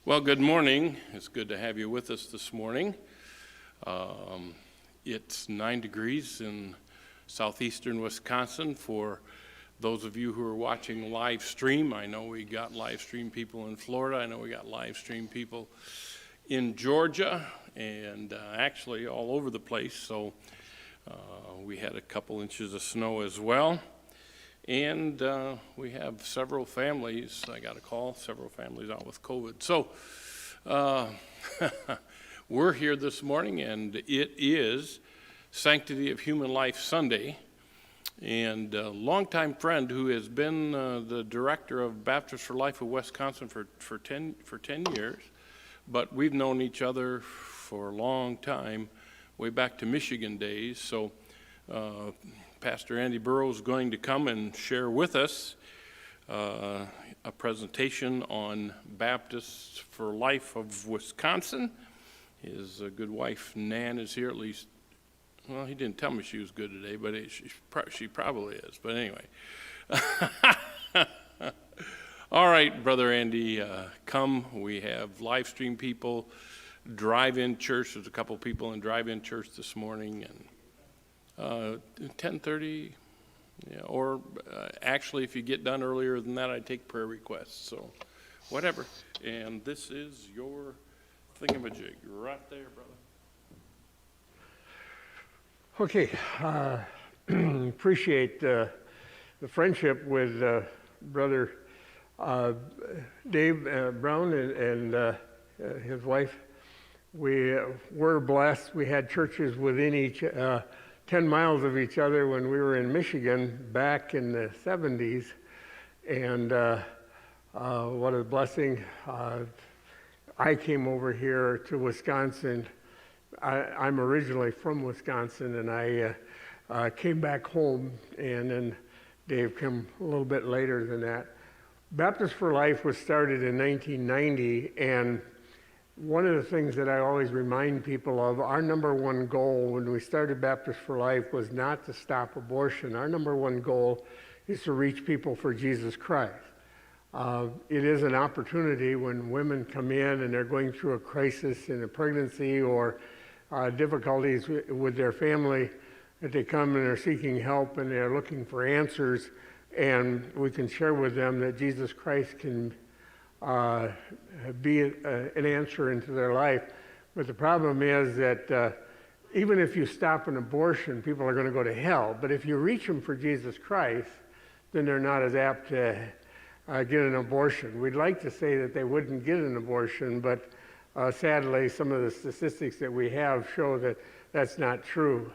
Well, good morning. It's good to have you with us this morning. It's 9 degrees in southeastern Wisconsin. For those of you who are watching live stream, I know we got live stream people in Florida. I know we got live stream people in Georgia and actually all over the place. So we had a couple inches of snow as well. And we have several families, I got a call, several families out with COVID. So we're here this morning, and it is Sanctity of Human Life Sunday. And a longtime friend who has been the director of Baptist for Life of Wisconsin for 10 years, but we've known each other for a long time, way back to Michigan days. So Pastor Andy Burrows is going to come and share with us a presentation on Baptists for Life of Wisconsin. His good wife, Nan, is here, at least. Well, he didn't tell me she was good today, but she probably is. But anyway. All right, Brother Andy, come. We have live stream people, drive-in church. There's a couple people in drive-in church this morning, and 10:30, yeah, or actually if you get done earlier than that, I take prayer requests, so whatever. And this is your thingamajig right there, brother. Okay, appreciate the friendship with Brother Dave Brown and his wife. We were blessed. We had churches within each 10 miles of each other when we were in Michigan back in the 70s, and what a blessing. I came over here to Wisconsin. I'm originally from Wisconsin, and I came back home, and then Dave came a little bit later than that. Baptist for Life was started in 1990, and one of the things that I always remind people of, our number one goal when we started Baptist for Life was not to stop abortion. Our number one goal is to reach people for Jesus Christ. It is an opportunity when women come in and they're going through a crisis in a pregnancy or difficulties with their family, that they come and are seeking help and they're looking for answers, and we can share with them that Jesus Christ can be an answer into their life. But the problem is that even if you stop an abortion, people are going to go to hell. But if you reach them for Jesus Christ, then they're not as apt to get an abortion. We'd like to say that they wouldn't get an abortion, but sadly, some of the statistics that we have show that that's not true.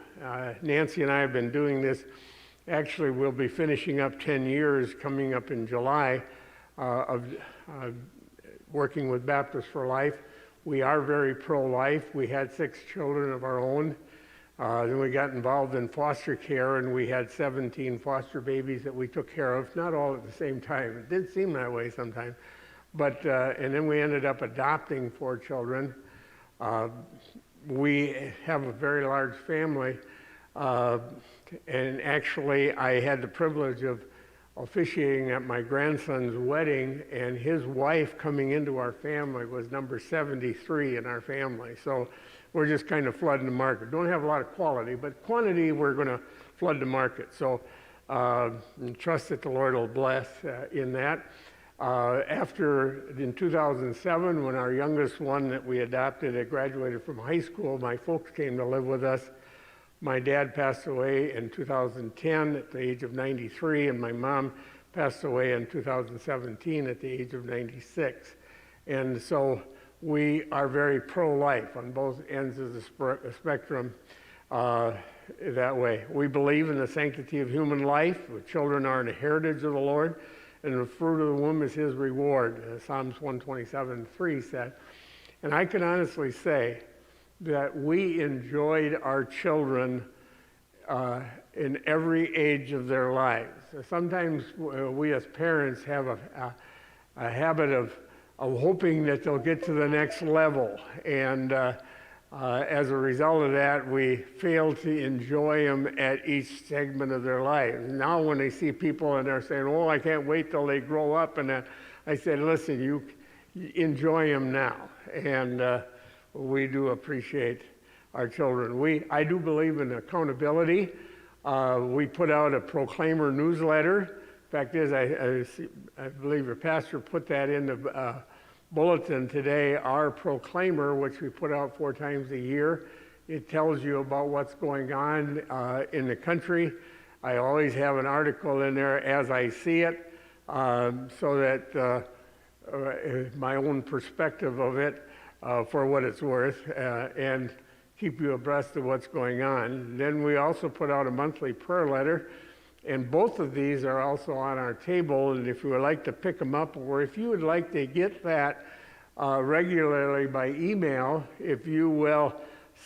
Nancy and I have been doing this. Actually, we'll be finishing up 10 years coming up in July of working with Baptist for Life. We are very pro-life. We had 6 children of our own. Then we got involved in foster care, and we had 17 foster babies that we took care of, not all at the same time. It did seem that way sometimes. But, and then we ended up adopting 4 children. We have a very large family, and actually I had the privilege of officiating at my grandson's wedding, and his wife coming into our family was number 73 in our family. So we're just kind of flooding the market. Don't have a lot of quality, but quantity we're going to flood the market. So trust that the Lord will bless in that. In 2007, when our youngest one that we adopted had graduated from high school, my folks came to live with us. My dad passed away in 2010 at the age of 93, and my mom passed away in 2017 at the age of 96. And so we are very pro-life on both ends of the spectrum that way. We believe in the sanctity of human life. The children are an heritage of the Lord, and the fruit of the womb is his reward, as Psalms 127:3 said. And I can honestly say that we enjoyed our children in every age of their lives. Sometimes we as parents have a habit of hoping that they'll get to the next level, and as a result of that, we fail to enjoy them at each segment of their lives. Now when they see people and they're saying, oh, I can't wait till they grow up, and I said, listen, enjoy them now. And we do appreciate our children. I do believe in accountability. We put out a Proclaimer newsletter. Fact is, I believe your pastor put that in the bulletin today, our Proclaimer, which we put out 4 times a year. It tells you about what's going on in the country. I always have an article in there as I see it, so that my own perspective of it, for what it's worth, and keep you abreast of what's going on. Then we also put out a monthly prayer letter, and both of these are also on our table, and if you would like to pick them up, or if you would like to get that regularly by email, if you will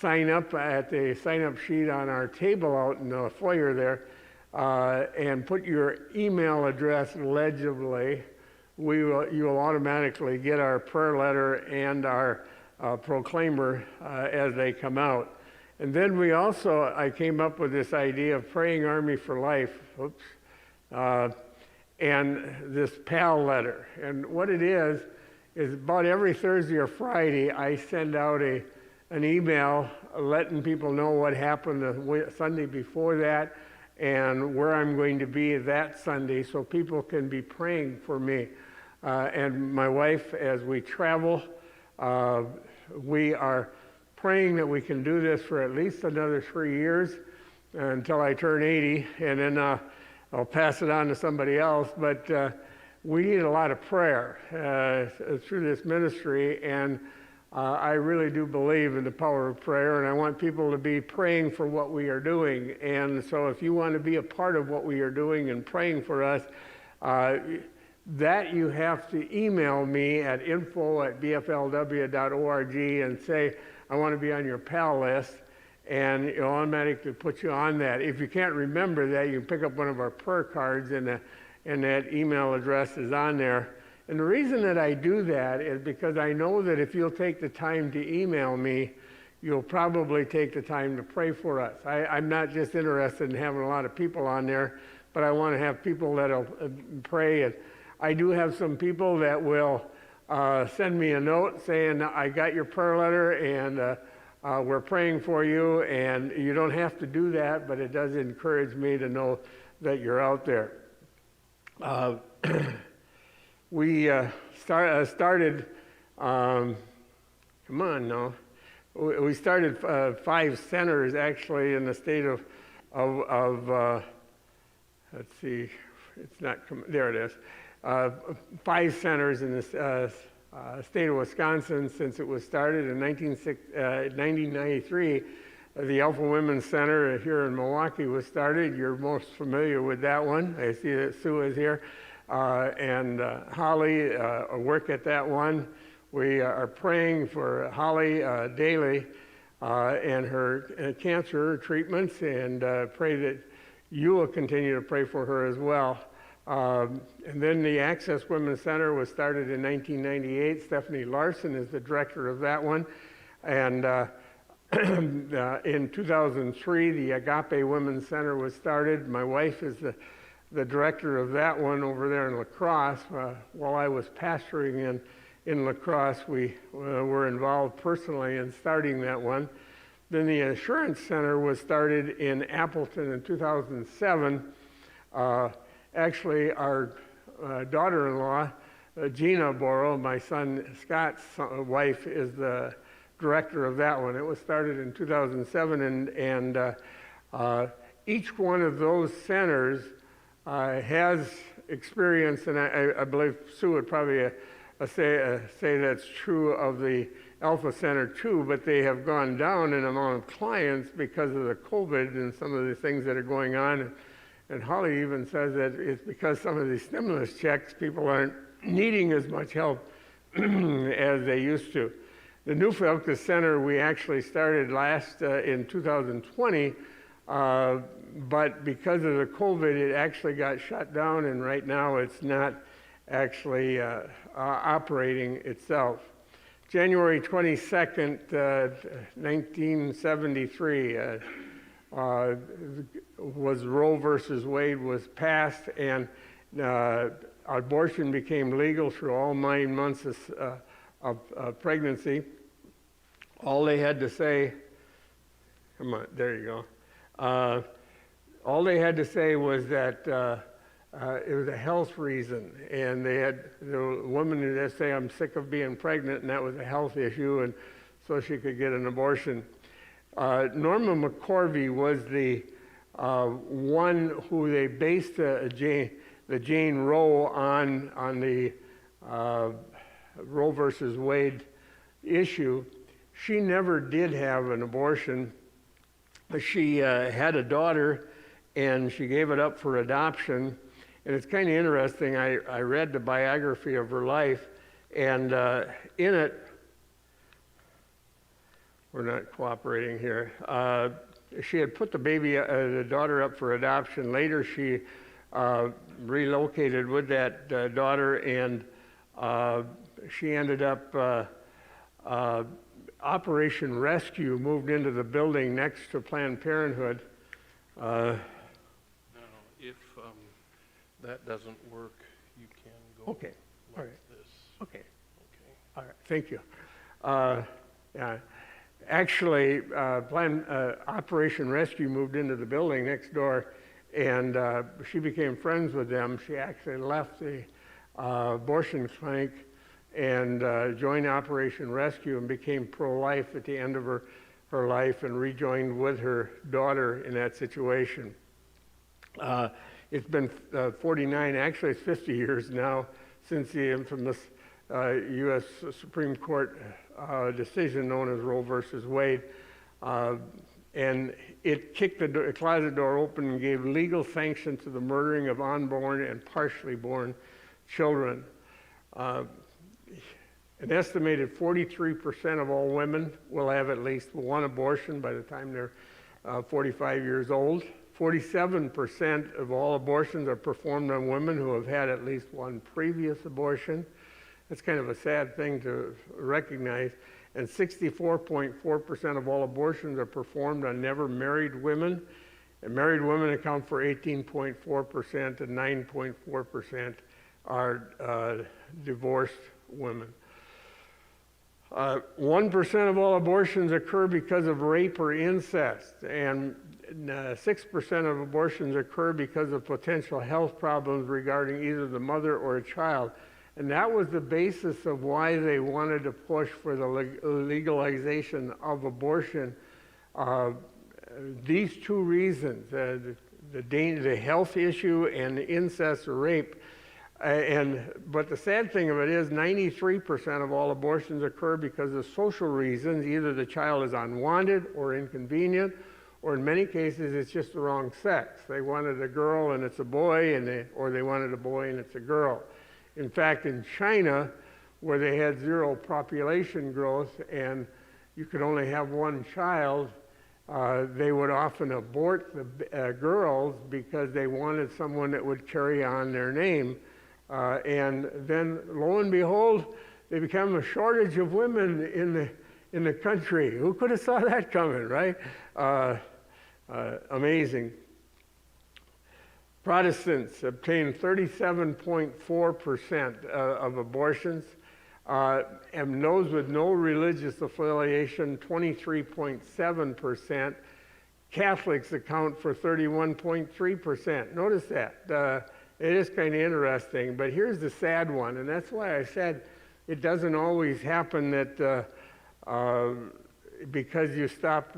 sign up at the sign-up sheet on our table out in the foyer there, and put your email address legibly, you will automatically get our prayer letter and our Proclaimer as they come out. And then I came up with this idea of Praying Army for Life, and this PAL letter. And what it is about every Thursday or Friday, I send out an email letting people know what happened the Sunday before that and where I'm going to be that Sunday, so people can be praying for me. And my wife, as we travel, we are praying that we can do this for at least another 3 years until I turn 80, and then I'll pass it on to somebody else. But we need a lot of prayer through this ministry, and I really do believe in the power of prayer, and I want people to be praying for what we are doing. And so if you want to be a part of what we are doing and praying for us, that you have to email me at info@bflw.org and say, I want to be on your PAL list, and it'll automatically put you on that. If you can't remember that, you can pick up one of our prayer cards, and that email address is on there. And the reason that I do that is because I know that if you'll take the time to email me, you'll probably take the time to pray for us. I'm not just interested in having a lot of people on there, but I want to have people that'll pray. And I do have some people that will send me a note saying, I got your prayer letter, and we're praying for you. And you don't have to do that, but it does encourage me to know that you're out there. We started, come on now, we started 5 centers actually in the state of let's see, it's not, there it is, 5 centers in the state of Wisconsin since it was started in 1993. The Alpha Women's Center here in Milwaukee was started. You're most familiar with that one. I see that Sue is here. And Holly work at that one. We are praying for Holly daily and her cancer treatments, and pray that you will continue to pray for her as well. And then the Access Women's Center was started in 1998. Stephanie Larson is the director of that one. And in 2003, the Agape Women's Center was started. My wife is the director of that one over there in La Crosse. While I was pastoring in La Crosse, we were involved personally in starting that one. Then the Assurance Center was started in Appleton in 2007. Actually, our daughter-in-law, Gina Borrow, my son Scott's wife, is the director of that one. It was started in 2007, and each one of those centers has experience, and I believe Sue would probably say that's true of the Alpha Center too, but they have gone down in amount of clients because of the COVID and some of the things that are going on. And Holly even says that it's because some of these stimulus checks, people aren't needing as much help as they used to. The New Focus Center we actually started last in 2020, but because of the COVID, it actually got shut down, and right now it's not actually operating itself. January 22nd, 1973, was Roe versus Wade was passed, and abortion became legal through all 9 months of pregnancy. All they had to say, come on, there you go. All they had to say was that it was a health reason, and they had the woman who had to say, "I'm sick of being pregnant," and that was a health issue, and so she could get an abortion. Norma McCorvey was the one who they based the Jane Roe on the Roe versus Wade issue. She never did have an abortion. She had a daughter, and she gave it up for adoption. And it's kind of interesting. I read the biography of her life, and in it, we're not cooperating here. She had put the daughter up for adoption. Later, she relocated with that daughter, and she ended up, Operation Rescue moved into the building next to Planned Parenthood. Now, if that doesn't work, you can go Okay, all like right. this. Okay, Okay. all right, thank you. Yeah. Actually, Operation Rescue moved into the building next door, and she became friends with them. She actually left the abortion clinic and joined Operation Rescue and became pro-life at the end of her life, and rejoined with her daughter in that situation. It's been 49, actually it's 50 years now, since the infamous U.S. Supreme Court decision known as Roe versus Wade. And it kicked the closet door open and gave legal sanction to the murdering of unborn and partially born children. An estimated 43% of all women will have at least one abortion by the time they're 45 years old. 47% of all abortions are performed on women who have had at least one previous abortion. That's kind of a sad thing to recognize. And 64.4% of all abortions are performed on never married women. And married women account for 18.4%, and 9.4% are divorced women. 1% of all abortions occur because of rape or incest, and 6% of abortions occur because of potential health problems regarding either the mother or a child. And that was the basis of why they wanted to push for the legalization of abortion. These two reasons, the health issue and the incest or rape. But the sad thing of it is 93% of all abortions occur because of social reasons. Either the child is unwanted or inconvenient, or in many cases it's just the wrong sex. They wanted a girl and it's a boy, or they wanted a boy and it's a girl. In fact, in China, where they had zero population growth and you could only have one child, they would often abort the girls because they wanted someone that would carry on their name. And then, lo and behold, there became a shortage of women in the country. Who could have saw that coming, right? Amazing. Protestants obtain 37.4% of abortions, and those with no religious affiliation, 23.7%. Catholics account for 31.3%. Notice that. It is kind of interesting, but here's the sad one, and that's why I said it doesn't always happen that because you stop,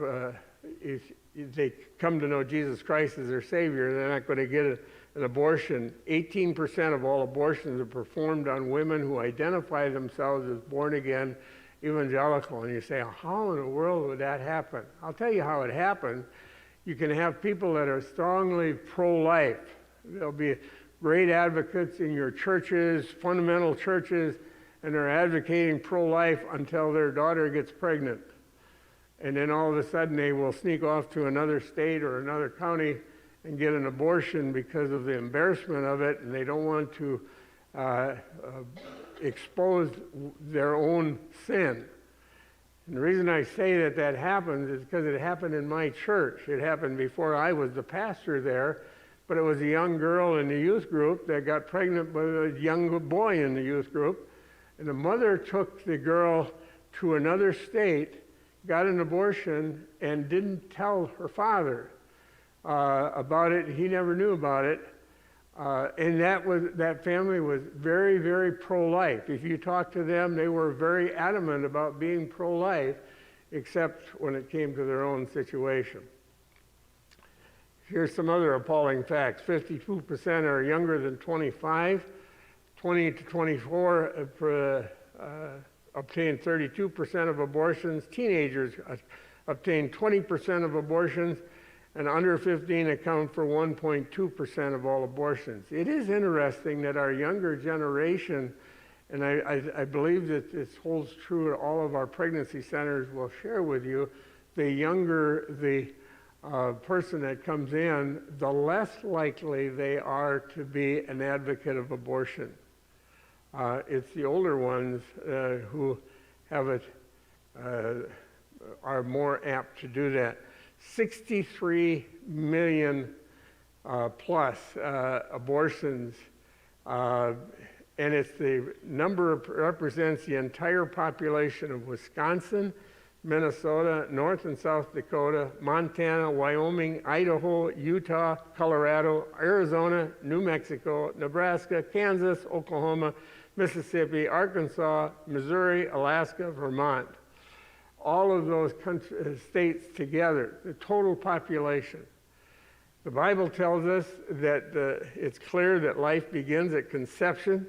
if they come to know Jesus Christ as their Savior, they're not going to get an abortion. 18% of all abortions are performed on women who identify themselves as born-again evangelical. And you say, how in the world would that happen? I'll tell you how it happens. You can have people that are strongly pro-life. There'll be great advocates in your churches, fundamental churches, and they're advocating pro-life until their daughter gets pregnant. And then all of a sudden they will sneak off to another state or another county and get an abortion because of the embarrassment of it, and they don't want to expose their own sin. And the reason I say that that happens is because it happened in my church. It happened before I was the pastor there. but it was a young girl in the youth group that got pregnant with a young boy in the youth group. And the mother took the girl to another state, got an abortion, and didn't tell her father about it. He never knew about it. And that family was very, very pro-life. If you talk to them, they were very adamant about being pro-life, except when it came to their own situation. Here's some other appalling facts. 52% are younger than 25. 20 to 24 obtain 32% of abortions. Teenagers obtain 20% of abortions, and under 15 account for 1.2% of all abortions. It is interesting that our younger generation, and I believe that this holds true at all of our pregnancy centers, will share with you, the younger the person that comes in, the less likely they are to be an advocate of abortion. It's the older ones who have it, are more apt to do that. 63 million plus abortions, and it's the number represents the entire population of Wisconsin, Minnesota, North and South Dakota, Montana, Wyoming, Idaho, Utah, Colorado, Arizona, New Mexico, Nebraska, Kansas, Oklahoma, Mississippi, Arkansas, Missouri, Alaska, Vermont. All of those states together, the total population. The Bible tells us that it's clear that life begins at conception.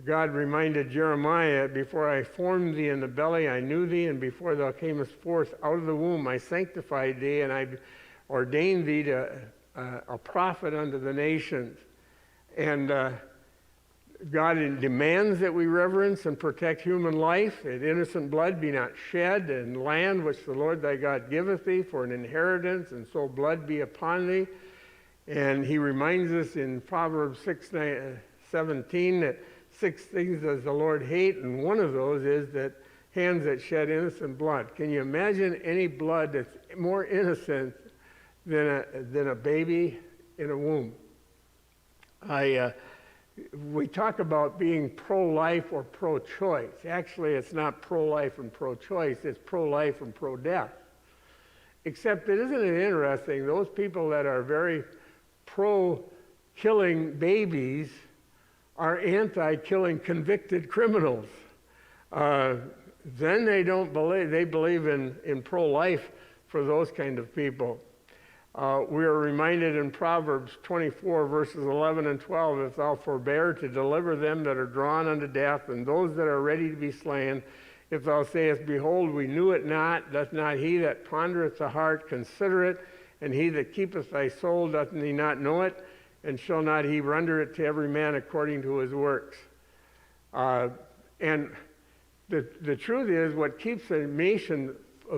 God reminded Jeremiah, before I formed thee in the belly, I knew thee, and before thou camest forth out of the womb, I sanctified thee, and I ordained thee to a prophet unto the nations. And God demands that we reverence and protect human life, that innocent blood be not shed, and land which the Lord thy God giveth thee for an inheritance, and so blood be upon thee. And he reminds us in Proverbs 6:17 that 6 things does the Lord hate, and one of those is that hands that shed innocent blood. Can you imagine any blood that's more innocent than a baby in a womb? We talk about being pro-life or pro-choice. Actually, it's not pro-life and pro-choice, it's pro-life and pro-death. Except that, isn't it interesting, those people that are very pro-killing babies are anti-killing convicted criminals. Then they believe in pro-life for those kind of people. We are reminded in Proverbs 24, verses 11 and 12, if thou forbear to deliver them that are drawn unto death, and those that are ready to be slain, if thou sayest, behold, we knew it not, doth not he that pondereth the heart consider it, and he that keepeth thy soul, doth he not know it, and shall not he render it to every man according to his works? And the truth is, what keeps a nation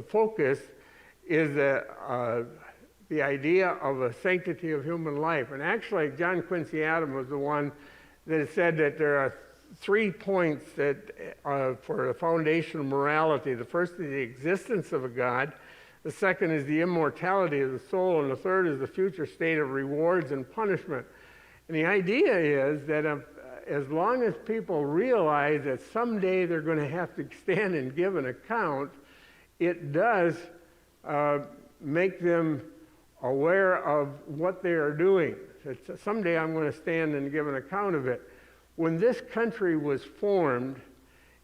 focused is the idea of a sanctity of human life. And actually, John Quincy Adams was the one that said that there are 3 points that for the foundation of morality. The first is the existence of a God. The second is the immortality of the soul. And the third is the future state of rewards and punishment. And the idea is that as long as people realize that someday they're going to have to stand and give an account, it does make them aware of what they are doing. Someday I'm going to stand and give an account of it. When this country was formed,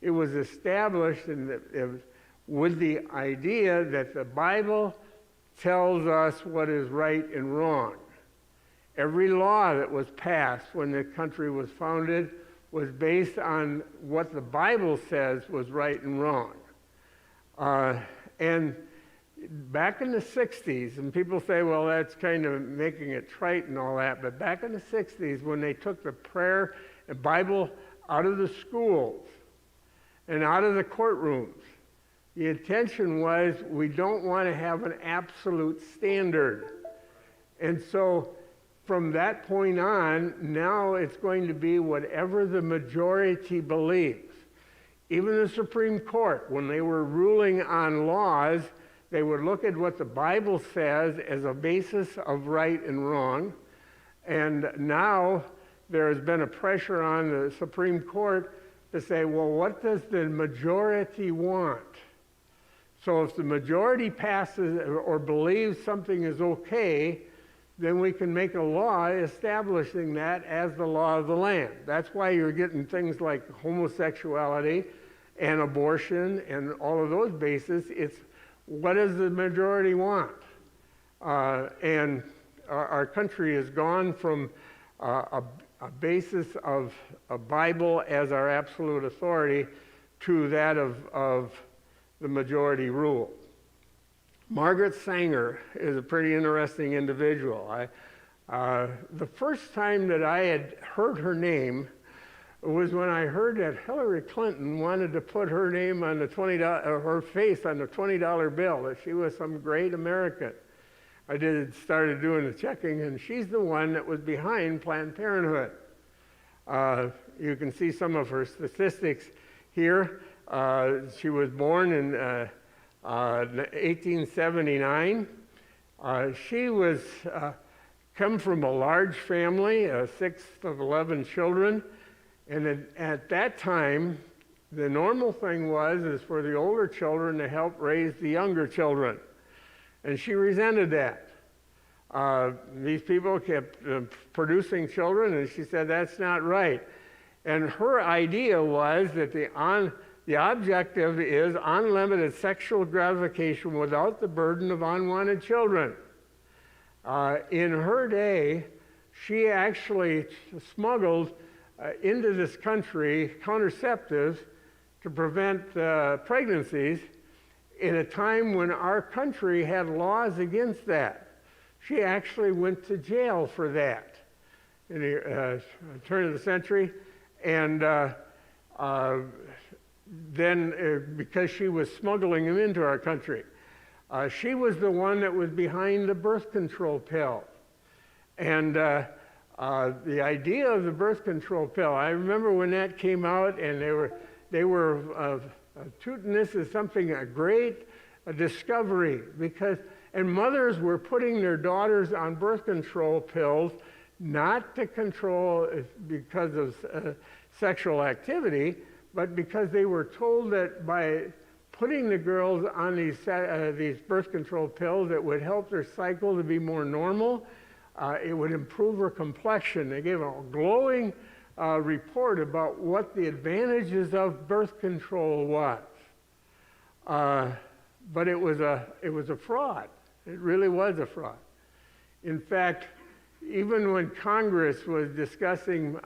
it was established with the idea that the Bible tells us what is right and wrong. Every law that was passed when the country was founded was based on what the Bible says was right and wrong. And back in the 60s, and people say, well, that's kind of making it trite and all that, but back in the 60s, when they took the prayer and Bible out of the schools and out of the courtrooms, the intention was we don't want to have an absolute standard. And so from that point on, now it's going to be whatever the majority believes. Even the Supreme Court, when they were ruling on laws, they would look at what the Bible says as a basis of right and wrong, And now there has been a pressure on the Supreme Court to say, well, what does the majority want? So if the majority passes or believes something is okay, then we can make a law establishing that as the law of the land. That's why you're getting things like homosexuality and abortion and all of those bases. It's what does the majority want? And our country has gone from a basis of a Bible as our absolute authority to that of the majority rule. Margaret Sanger is a pretty interesting individual. The first time that I had heard her name was when I heard that Hillary Clinton wanted to put her name on the her face on the $20 bill, that she was some great American. I started doing the checking, and she's the one that was behind Planned Parenthood. You can see some of her statistics here. She was born in 1879. She was come from a large family, a sixth of 11 children, and at that time, the normal thing is for the older children to help raise the younger children, and she resented that. These people kept producing children, and she said that's not right. And her idea was that the objective is unlimited sexual gratification without the burden of unwanted children. In her day, she actually smuggled into this country contraceptives to prevent pregnancies in a time when our country had laws against that. She actually went to jail for that in the turn of the century, and then because she was smuggling them into our country. She was the one that was behind the birth control pill. And the idea of the birth control pill, I remember when that came out, and they were tooting this as something, a great discovery, and mothers were putting their daughters on birth control pills not to control because of sexual activity, but because they were told that by putting the girls on these birth control pills, it would help their cycle to be more normal. It would improve her complexion. They gave a glowing report about what the advantages of birth control was. But it was a fraud. It really was a fraud. In fact, even when Congress was discussing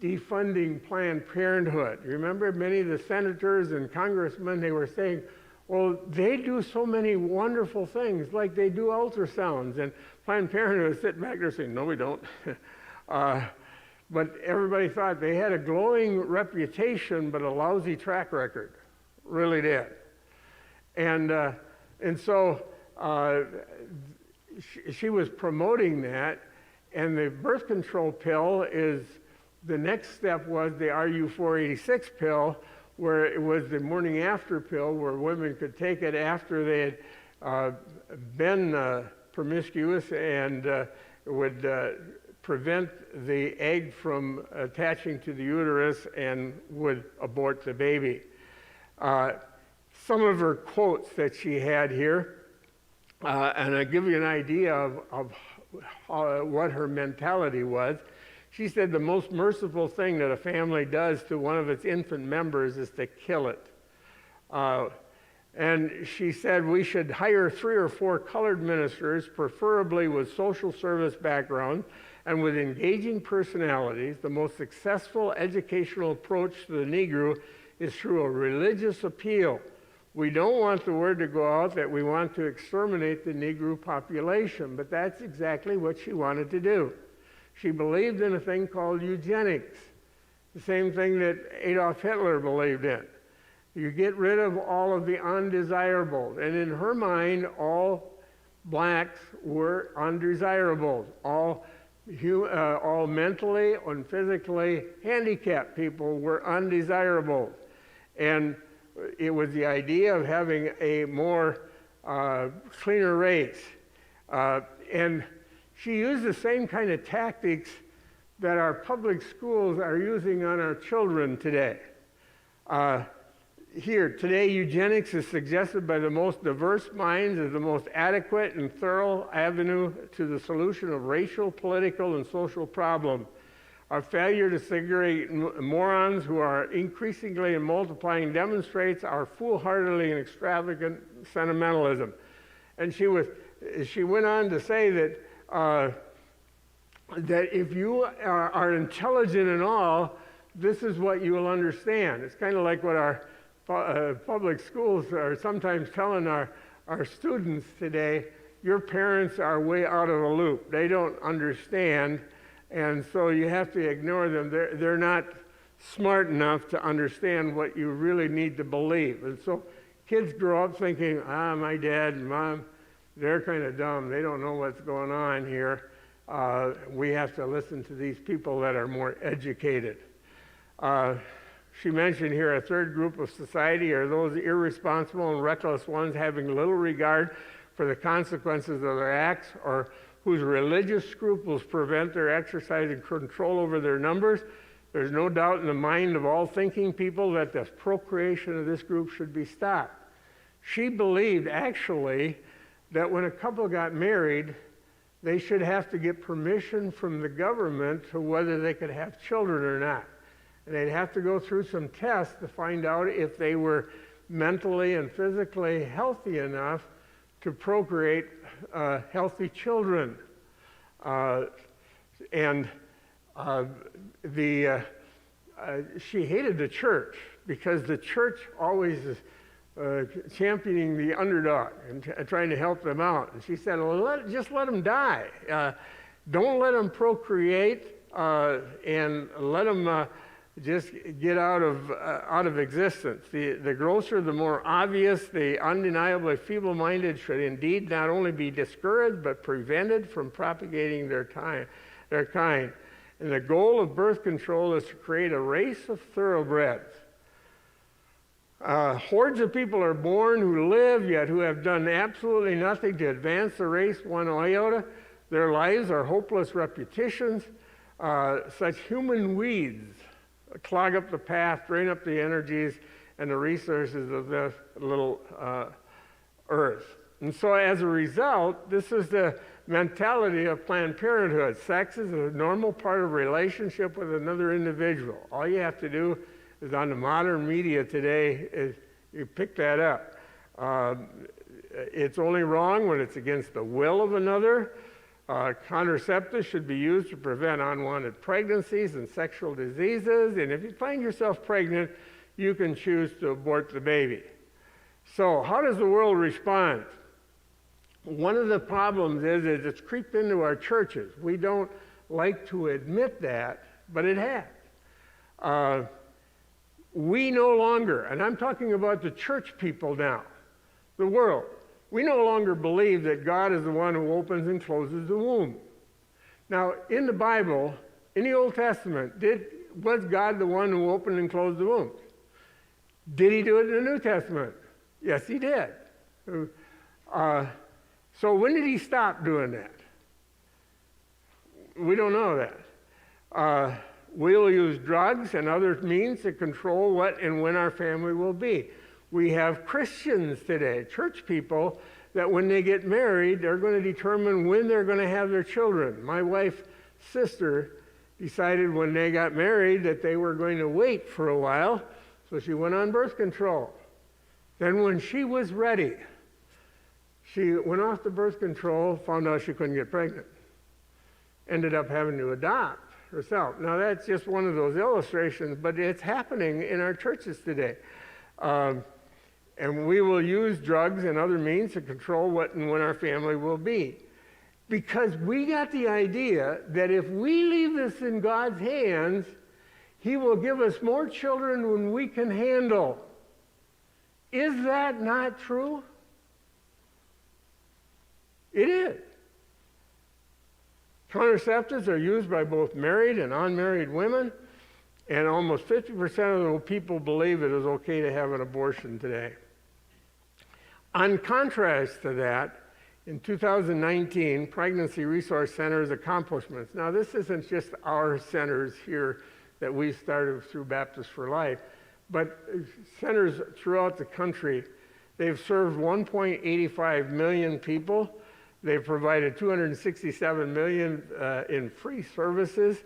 defunding Planned Parenthood, remember many of the senators and congressmen, they were saying, well, they do so many wonderful things, like they do ultrasounds, and Planned Parenthood was sitting back there saying, no, we don't. But everybody thought they had a glowing reputation, but a lousy track record. Really did. And so she was promoting that, and the birth control pill is, the next step was the RU486 pill, where it was the morning after pill where women could take it after they had been promiscuous, and it would prevent the egg from attaching to the uterus and would abort the baby. Some of her quotes that she had here, and I'll give you an idea of what her mentality was. She said the most merciful thing that a family does to one of its infant members is to kill it. And she said we should hire 3 or 4 colored ministers, preferably with social service backgrounds and with engaging personalities. The most successful educational approach to the Negro is through a religious appeal. We don't want the word to go out that we want to exterminate the Negro population, but that's exactly what she wanted to do. She believed in a thing called eugenics, the same thing that Adolf Hitler believed in. You get rid of all of the undesirables, and in her mind, all blacks were undesirables. All mentally and physically handicapped people were undesirables. And it was the idea of having a more cleaner race. And she used the same kind of tactics that our public schools are using on our children today. Today, eugenics is suggested by the most diverse minds as the most adequate and thorough avenue to the solution of racial, political, and social problems. Our failure to segregate morons who are increasingly and multiplying demonstrates our foolhardily and extravagant sentimentalism. And she went on to say that if you are intelligent and all, this is what you will understand. It's kind of like what our public schools are sometimes telling our students today. Your parents are way out of the loop. They don't understand, and so you have to ignore them. They're not smart enough to understand what you really need to believe. And so kids grow up thinking, my dad and mom, they're kind of dumb. They don't know what's going on here. We have to listen to these people that are more educated. She mentioned here a third group of society are those irresponsible and reckless ones having little regard for the consequences of their acts, or whose religious scruples prevent their exercising control over their numbers. There's no doubt in the mind of all thinking people that the procreation of this group should be stopped. She believed, actually, that when a couple got married, they should have to get permission from the government to whether they could have children or not. And they'd have to go through some tests to find out if they were mentally and physically healthy enough to procreate healthy children. She hated the church because the church always is championing the underdog and trying to help them out. And she said, well, just let them die. Don't let them procreate, and let them just get out of existence. The grosser, the more obvious, the undeniably feeble-minded should indeed not only be discouraged but prevented from propagating their kind. And the goal of birth control is to create a race of thoroughbreds. Hordes of people are born who live, yet who have done absolutely nothing to advance the race one iota. Their lives are hopeless repetitions. Such human weeds clog up the path, drain up the energies and the resources of this little earth. And so as a result, this is the mentality of Planned Parenthood. Sex is a normal part of relationship with another individual. All you have to do is on the modern media today is you pick that up. It's only wrong when it's against the will of another. Contraceptives should be used to prevent unwanted pregnancies and sexual diseases. And if you find yourself pregnant, you can choose to abort the baby. So how does the world respond? One of the problems is it's creeped into our churches. We don't like to admit that, but it has. We no longer, and I'm talking about the church people now, the world, we no longer believe that God is the one who opens and closes the womb. Now, in the Bible, in the Old Testament, was God the one who opened and closed the womb? Did he do it in the New Testament? Yes, he did. So when did he stop doing that? We don't know that. We'll use drugs and other means to control what and when our family will be. We have Christians today, church people, that when they get married, they're going to determine when they're going to have their children. My wife's sister decided when they got married that they were going to wait for a while, so she went on birth control. Then when she was ready, she went off the birth control, found out she couldn't get pregnant. Ended up having to adopt herself. Now that's just one of those illustrations, but it's happening in our churches today. And we will use drugs and other means to control what and when our family will be. Because we got the idea that if we leave this in God's hands, he will give us more children than we can handle. Is that not true? It is. Contraceptives are used by both married and unmarried women, and almost 50% of the people believe it is okay to have an abortion today. On contrast to that, In 2019, Pregnancy Resource Center's accomplishments. Now, this isn't just our centers here that we started through Baptist for Life, but centers throughout the country. They've served 1.85 million people. They've provided 267 million in free services,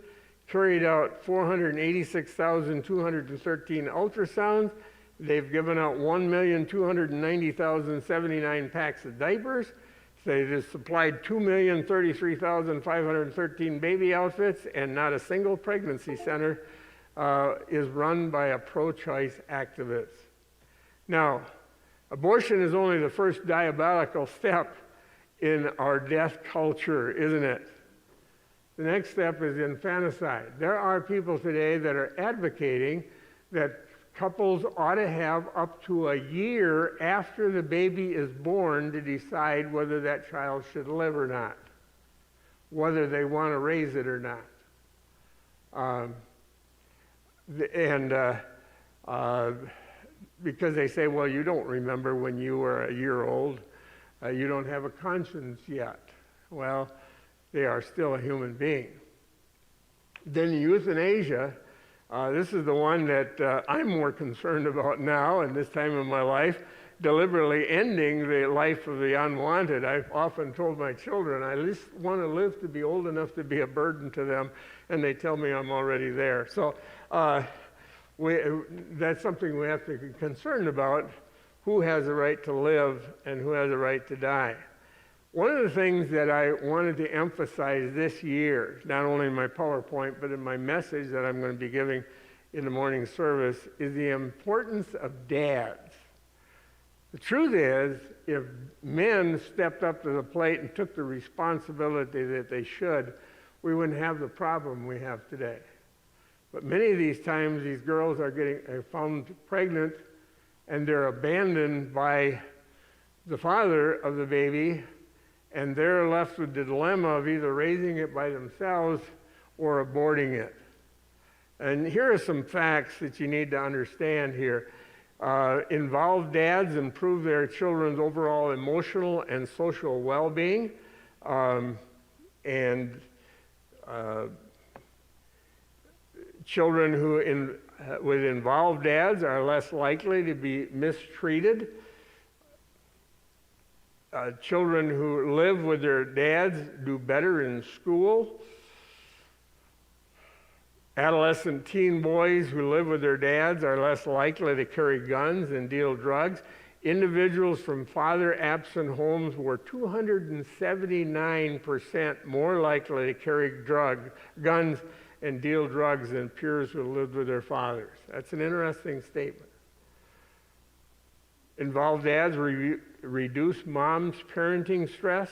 carried out 486,213 ultrasounds. They've given out 1,290,079 packs of diapers. They just supplied 2,033,513 baby outfits, and not a single pregnancy center is run by a pro-choice activist. Now, abortion is only the first diabolical step in our death culture, isn't it? The next step is infanticide. There are people today that are advocating that couples ought to have up to a year after the baby is born to decide whether that child should live or not, whether they want to raise it or not. Because they say, well, you don't remember when you were a year old. You don't have a conscience yet. Well, they are still a human being. Then euthanasia. This is the one that I'm more concerned about now in this time of my life, deliberately ending the life of the unwanted. I've often told my children, I just want to live to be old enough to be a burden to them, and they tell me I'm already there. So that's something we have to be concerned about, who has a right to live and who has a right to die. One of the things that I wanted to emphasize this year, not only in my PowerPoint, but in my message that I'm going to be giving in the morning service, is the importance of dads. The truth is, if men stepped up to the plate and took the responsibility that they should, we wouldn't have the problem we have today. But many of these times, these girls are found pregnant, and they're abandoned by the father of the baby, and they're left with the dilemma of either raising it by themselves or aborting it. And here are some facts that you need to understand here. Involved dads improve their children's overall emotional and social well-being, children who with involved dads are less likely to be mistreated. Children who live with their dads do better in school. Adolescent teen boys who live with their dads are less likely to carry guns and deal drugs. Individuals from father-absent homes were 279% more likely to carry guns and deal drugs than peers who lived with their fathers. That's an interesting statement. Involved dads reduce mom's parenting stress.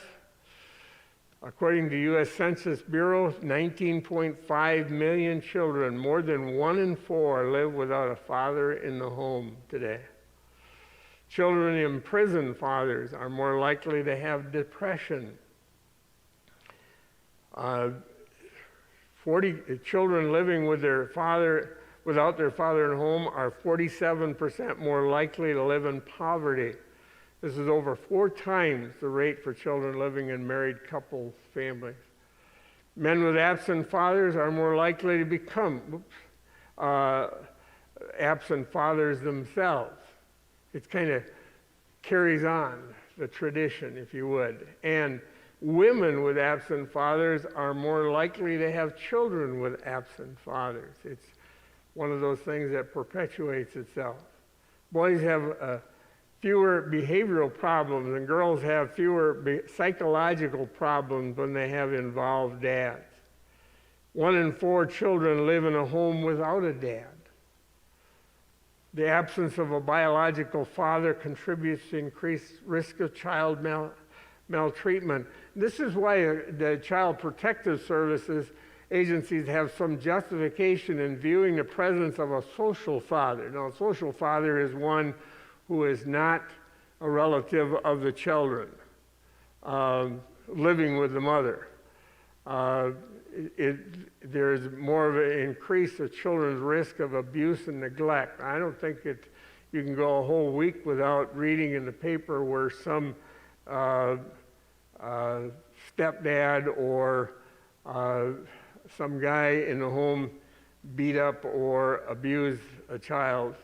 According to U.S. Census Bureau, 19.5 million children, more than 1 in 4, live without a father in the home today. Children in prison fathers are more likely to have depression. Children living with their father, without their father in home, are 47% more likely to live in poverty. This is over 4 times the rate for children living in married couple families. Men with absent fathers are more likely to become absent fathers themselves. It kind of carries on the tradition, if you would. And women with absent fathers are more likely to have children with absent fathers. It's one of those things that perpetuates itself. Boys have fewer behavioral problems, and girls have fewer psychological problems when they have involved dads. 1 in 4 children live in a home without a dad. The absence of a biological father contributes to increased risk of child maltreatment. This is why the Child Protective Services agencies have some justification in viewing the presence of a social father. Now, a social father is one who is not a relative of the children, living with the mother. There's more of an increase of children's risk of abuse and neglect. I don't think you can go a whole week without reading in the paper where some stepdad or some guy in the home beat up or abuse a child.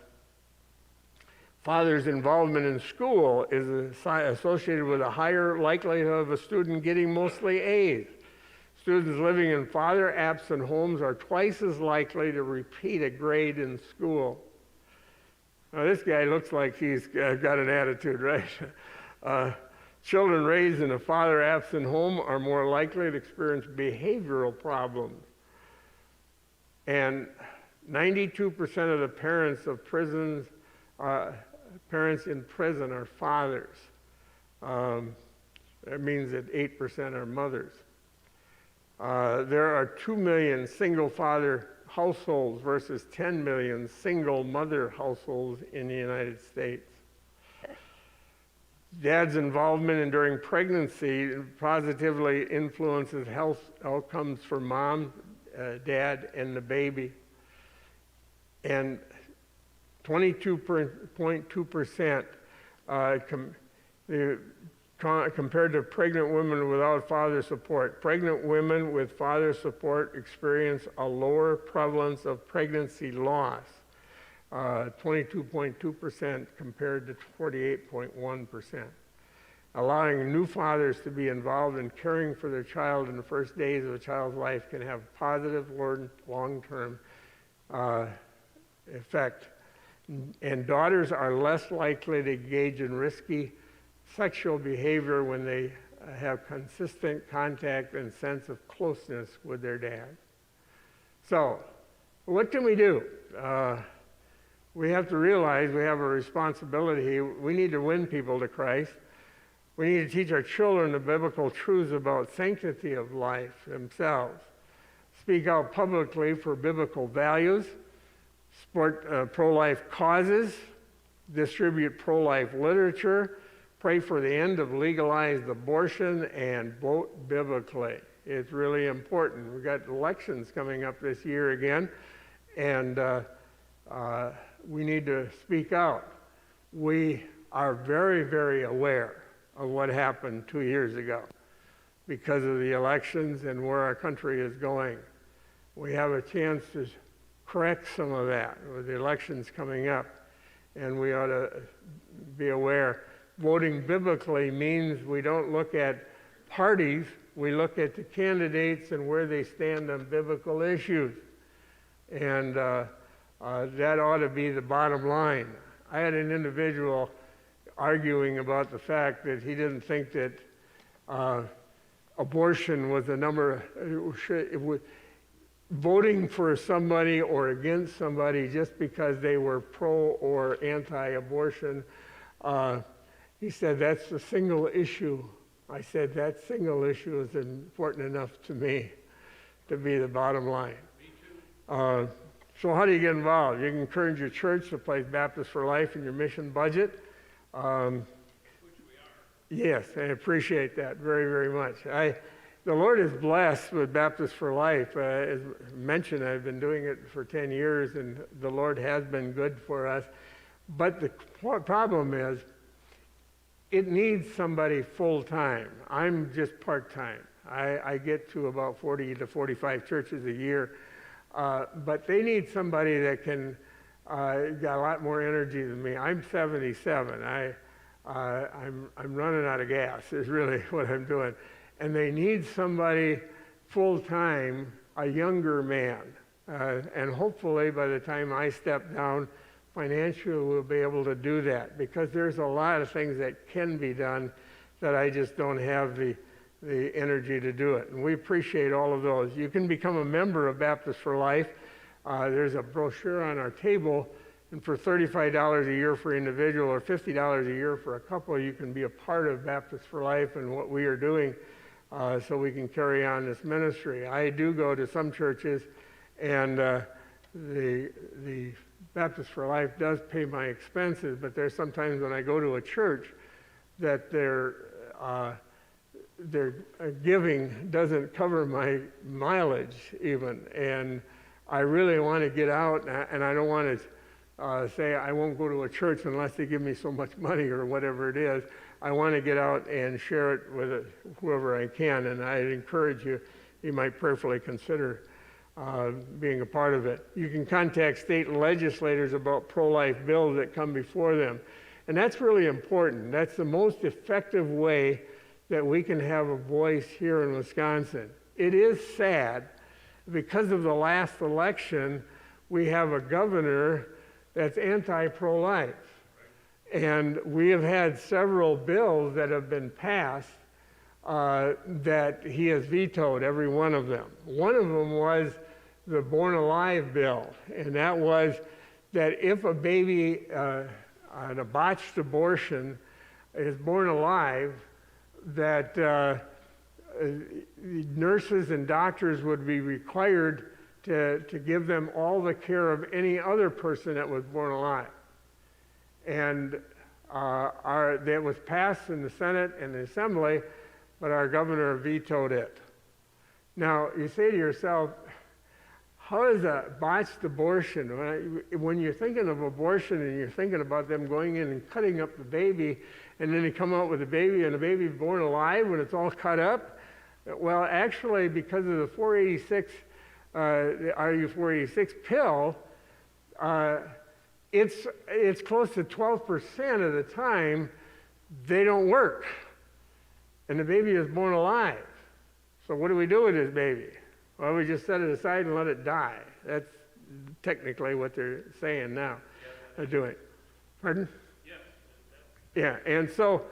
Father's involvement in school is associated with a higher likelihood of a student getting mostly A's. Students living in father-absent homes are twice as likely to repeat a grade in school. Now, this guy looks like he's got an attitude, right? Children raised in a father-absent home are more likely to experience behavioral problems. And 92% of the parents in prison are fathers. That means that 8% are mothers. There are 2 million single-father households versus 10 million single-mother households in the United States. Dad's involvement during pregnancy positively influences health outcomes for mom, dad, and the baby. And 22.2% compared to pregnant women without father support. Pregnant women with father support experience a lower prevalence of pregnancy loss, 22.2% compared to 48.1%. Allowing new fathers to be involved in caring for their child in the first days of a child's life can have positive long-term effect. And daughters are less likely to engage in risky sexual behavior when they have consistent contact and sense of closeness with their dad. So, what can we do? We have to realize we have a responsibility. We need to win people to Christ. We need to teach our children the biblical truths about sanctity of life themselves. Speak out publicly for biblical values. Support pro-life causes. Distribute pro-life literature. Pray for the end of legalized abortion, and vote biblically. It's really important. We've got elections coming up this year again, and we need to speak out. We are very, very aware of what happened 2 years ago because of the elections and where our country is going. We have a chance to correct some of that with the elections coming up, and we ought to be aware. Voting biblically means we don't look at parties, we look at the candidates and where they stand on biblical issues. And that ought to be the bottom line. I had an individual arguing about the fact that he didn't think that abortion was a number, voting for somebody or against somebody just because they were pro or anti-abortion. He said, that's the single issue. I said, that single issue is important enough to me to be the bottom line. Me too. So how do you get involved? You can encourage your church to place Baptist for Life in your mission budget. Which we are. Yes, I appreciate that very, very much. The Lord is blessed with Baptist for Life. As mentioned, I've been doing it for 10 years, and the Lord has been good for us. But the problem is, it needs somebody full-time. I'm just part-time. I get to about 40 to 45 churches a year. But they need somebody that can got a lot more energy than me. I'm 77. I'm running out of gas is really what I'm doing. And they need somebody full-time, a younger man. And hopefully by the time I step down, financially we'll be able to do that, because there's a lot of things that can be done that I just don't have the energy to do it. And we appreciate all of those. You can become a member of Baptist for Life. There's a brochure on our table, and for $35 a year for an individual or $50 a year for a couple, you can be a part of Baptist for Life and what we are doing so we can carry on this ministry. I do go to some churches, and the Baptist for Life does pay my expenses, but there's sometimes when I go to a church that their giving doesn't cover my mileage even, and I really want to get out, and I don't want to say I won't go to a church unless they give me so much money or whatever it is. I want to get out and share it with whoever I can, and I'd encourage you, you might prayerfully consider being a part of it. You can contact state legislators about pro-life bills that come before them. And that's really important. That's the most effective way that we can have a voice here in Wisconsin. It is sad, because of the last election, we have a governor that's anti-pro-life. And we have had several bills that have been passed that he has vetoed, every one of them. One of them was the Born Alive bill, and that was that if a baby on a botched abortion is born alive, that nurses and doctors would be required to give them all the care of any other person that was born alive. And that was passed in the Senate and the Assembly, but our governor vetoed it. Now, you say to yourself, how is a botched abortion? When you're thinking of abortion and you're thinking about them going in and cutting up the baby, and then they come out with a baby and the baby's born alive when it's all cut up? Well, actually, because of the 486, the RU486 pill, it's close to 12% of the time they don't work, and the baby is born alive. So what do we do with this baby? Well, we just set it aside and let it die. That's technically what they're saying now. They're doing. Pardon? Yeah, and so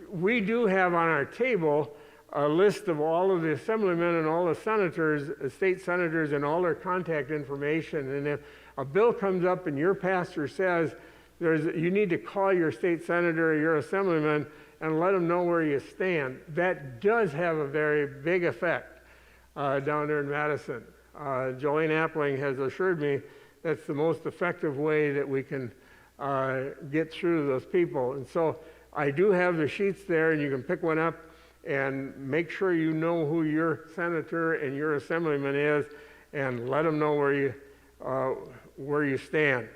we do have on our table a list of all of the assemblymen and all the senators, state senators, and all their contact information. And if a bill comes up and your pastor says you need to call your state senator or your assemblyman and let them know where you stand, that does have a very big effect down there in Madison. Jolene Appalling has assured me that's the most effective way that we can get through those people. And so I do have the sheets there, and you can pick one up and make sure you know who your senator and your assemblyman is, and let them know where you stand.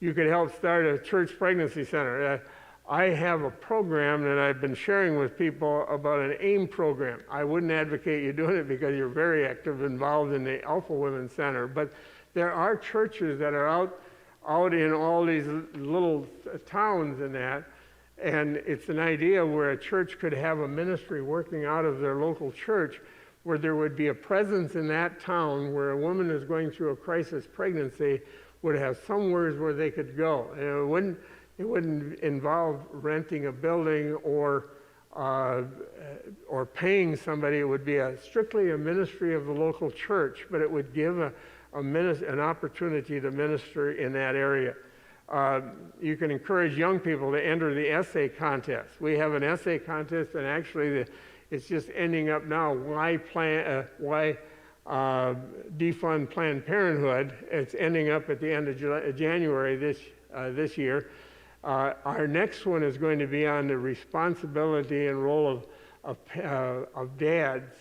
You could help start a church pregnancy center. I have a program that I've been sharing with people about an AIM program. I wouldn't advocate you doing it because you're very active, involved in the Alpha Women's Center, but there are churches that are out in all these little towns and that, and it's an idea where a church could have a ministry working out of their local church, where there would be a presence in that town where a woman is going through a crisis pregnancy would have somewhere where they could go. And it wouldn't involve renting a building or paying somebody. It would be strictly a ministry of the local church, but it would give an opportunity to minister in that area. You can encourage young people to enter the essay contest. We have an essay contest, and actually it's just ending up now. Why defund Planned Parenthood? It's ending up at the end of January this year. Our next one is going to be on the responsibility and role of dads,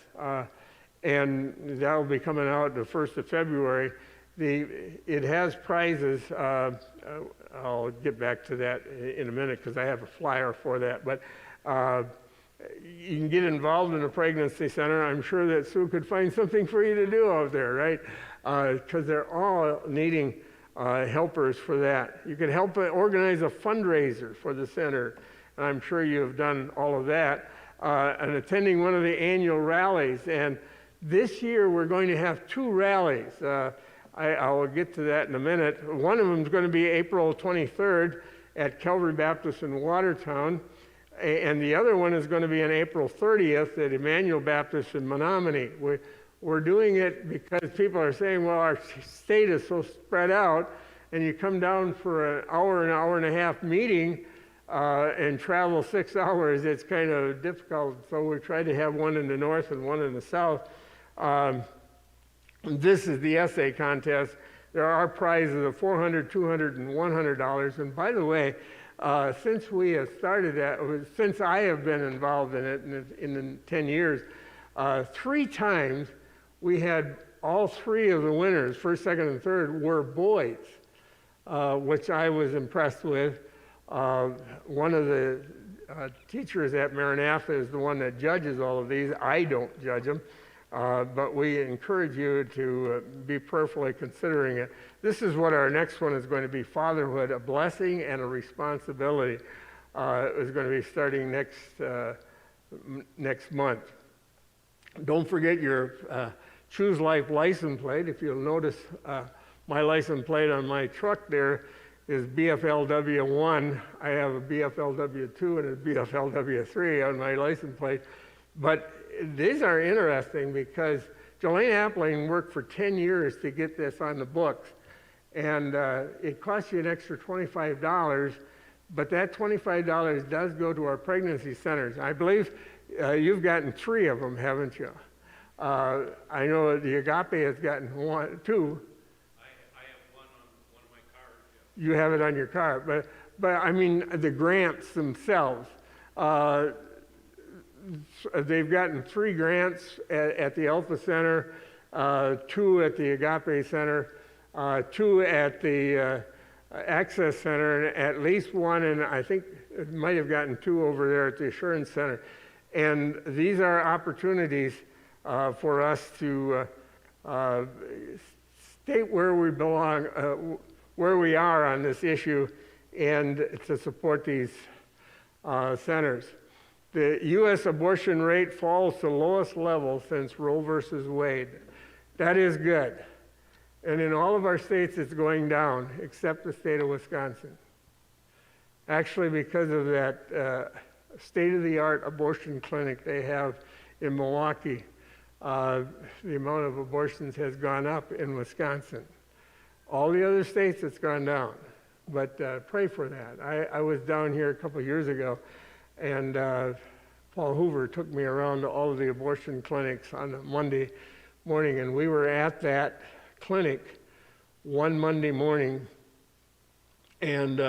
and that will be coming out the 1st of February. It has prizes. I'll get back to that in a minute because I have a flyer for that. But you can get involved in a pregnancy center. I'm sure that Sue could find something for you to do out there, right? Because they're all needing helpers for that. You can help organize a fundraiser for the center, and I'm sure you have done all of that, and attending one of the annual rallies. And this year we're going to have 2 rallies. I'll get to that in a minute. One of them is going to be April 23rd at Calvary Baptist in Watertown, and the other one is going to be on April 30th at Emmanuel Baptist in Menominee. We're doing it because people are saying, well, our state is so spread out, and you come down for an hour and a half meeting and travel 6 hours, it's kind of difficult. So we try to have one in the north and one in the south. This is the essay contest. There are prizes of $400, $200, and $100. And by the way, since we have started that, since I have been involved in it in the 10 years, 3 times we had all 3 of the winners, first, second, and third, were boys, which I was impressed with. One of the teachers at Maranatha is the one that judges all of these. I don't judge them, but we encourage you to be prayerfully considering it. This is what our next one is going to be: fatherhood, a blessing and a responsibility. It is going to be starting next month. Don't forget your Choose Life license plate. If you'll notice, my license plate on my truck there is BFLW1. I have a BFLW2 and a BFLW3 on my license plate. But these are interesting because Jolene Appalling worked for 10 years to get this on the books. And it costs you an extra $25, but that $25 does go to our pregnancy centers. I believe you've gotten 3 of them, haven't you? I know the Agape has gotten 2. I have one on one of my cars. Yeah. You have it on your car, but I mean the grants themselves. They've gotten 3 grants at the Alpha Center, 2 at the Agape Center, 2 at the Access Center, and at least 1, and I think it might have gotten 2 over there at the Assurance Center. And these are opportunities for us to state where we belong, where we are on this issue, and to support these centers. The U.S. abortion rate falls to the lowest level since Roe versus Wade. That is good. And in all of our states, it's going down, except the state of Wisconsin. Actually, because of that state-of-the-art abortion clinic they have in Milwaukee, the amount of abortions has gone up in Wisconsin. All the other states, it's gone down. But pray for that. I was down here a couple of years ago, and Paul Hoover took me around to all of the abortion clinics on a Monday morning, and we were at that clinic one Monday morning, and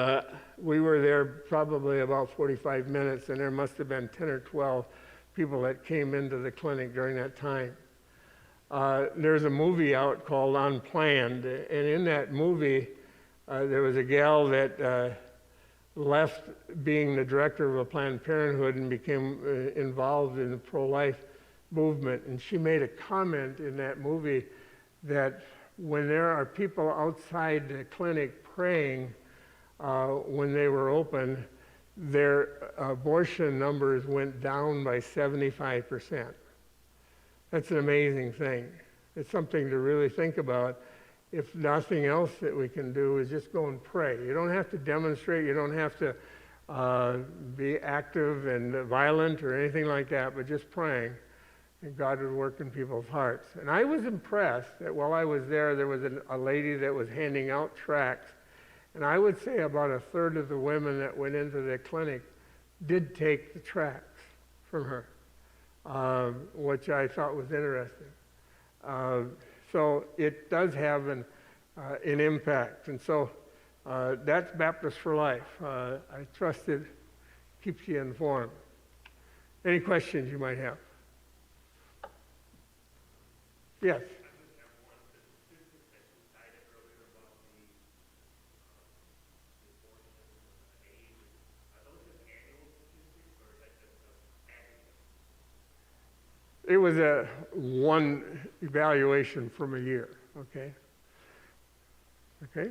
we were there probably about 45 minutes, and there must have been 10 or 12 people that came into the clinic during that time. There's a movie out called Unplanned, and in that movie, there was a gal that left being the director of a Planned Parenthood and became involved in the pro-life movement. And she made a comment in that movie that when there are people outside the clinic praying when they were open, their abortion numbers went down by 75%. That's an amazing thing. It's something to really think about. If nothing else that we can do is just go and pray. You don't have to demonstrate. You don't have to be active and violent or anything like that, but just praying, and God would work in people's hearts. And I was impressed that while I was there was a lady that was handing out tracts, and I would say about a third of the women that went into the clinic did take the tracts from her, which I thought was interesting. So it does have an impact. And so that's Baptist for Life. I trust it keeps you informed. Any questions you might have? Yes? It was one evaluation from a year, okay? Okay?